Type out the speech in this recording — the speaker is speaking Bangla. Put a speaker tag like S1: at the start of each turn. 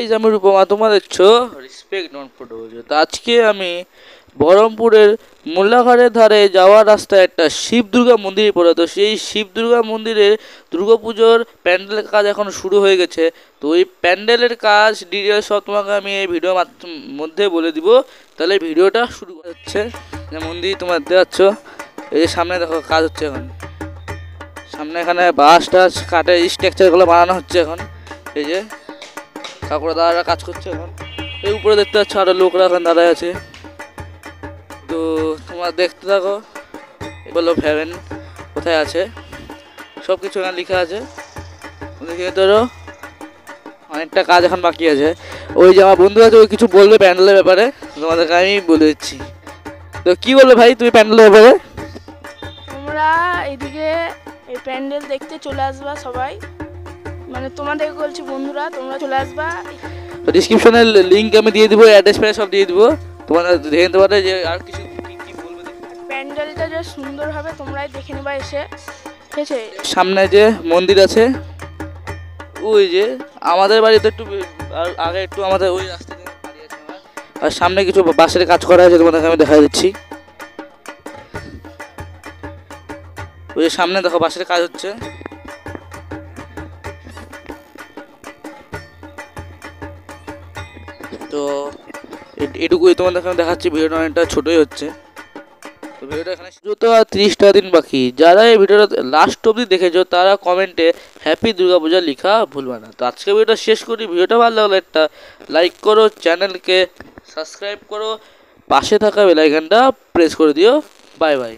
S1: গাইজ আমি রূপমা, তোমরা দেখছো রেসপেক্ট নট ফটোলজি। তো আজকে আমি বহরমপুরের মোল্লাঘাটের ধারে যাওয়ার রাস্তায় একটা শিব দুর্গা মন্দির পড়ে। তো সেই শিব দুর্গা মন্দিরের দুর্গাপুজোর প্যান্ডেলের কাজ এখন শুরু হয়ে গেছে। তো ওই প্যান্ডেলের কাজ ডিটেলস সব তোমাকে আমি এই ভিডিওর মধ্যে বলে দিব। তাহলে ভিডিওটা শুরু করা হচ্ছে। যে মন্দির তোমরা দেখতে পাচ্ছ, এই যে সামনে দেখো কাজ হচ্ছে এখন। সামনে এখানে বাঁশ টাস কাঠের স্ট্রাকচারগুলো বানানো হচ্ছে এখন। এই যে কাকুরা দাদারা কাজ করছে এখন। এই উপরে দেখতে পাচ্ছ আরো লোকরা এখন দাঁড়ায় আছে। তো তোমরা দেখতে থাকো। এগুলো ভেবেন কোথায় আছে, সব কিছু এখানে লেখা আছে। দেখে ধরো অনেকটা কাজ এখন বাকি আছে। ওই যে আমার বন্ধু আছে, ওই কিছু বলবে প্যান্ডেলের ব্যাপারে, তোমাদেরকে আমি বলে দিচ্ছি। তো কি বলবে ভাই তুমি প্যান্ডেলের ব্যাপারে?
S2: তোমরা এদিকে এই প্যান্ডেল দেখতে চলে আসবা সবাই, মানে তোমাদের বলছি বন্ধুরা, তোমরা চলে আসবা।
S1: তো ডিসক্রিপশনে লিঙ্ক আমি দিয়ে দিব, অ্যাড্রেস ফ্যাড্রেস সব দিয়ে দিব, তোমরা দেখে নিতে পারবে যে আর কিছু কি বলবে।
S2: প্যান্ডেলটা যে সুন্দর হবে তোমরাই দেখে নেবা এসে, ঠিক আছে?
S1: সামনে যে মন্দির আছে, ওই যে আমাদের বাড়িতে একটু আর আগে একটু আমাদের ওই রাস্তা দিয়ে বাড়ি আছে আমার। আর সামনে কিছু বাঁশের কাজ করা আছে, তোমাদেরকে আমি দেখা দিচ্ছি। ওই যে সামনে দেখো বাঁশের কাজ হচ্ছে। তো এটুকুই তোমাদেরকে আমি দেখাচ্ছি। ভিডিওটা অনেকটা ছোটোই হচ্ছে। তো ভিডিওটা এখানে তো আর 30টা দিন বাকি। যারা এই ভিডিওটা লাস্ট অবধি দেখেছো তারা কমেন্টে হ্যাপি দুর্গাপূজা লেখা ভুলবে না। তো আজকে ভিডিওটা শেষ করি। ভিডিওটা ভালো লাগলে একটা লাইক করো, চ্যানেলকে সাবস্ক্রাইব করো, পাশে থাকা বেল আইকনটা প্রেস করে দিও। Bye bye.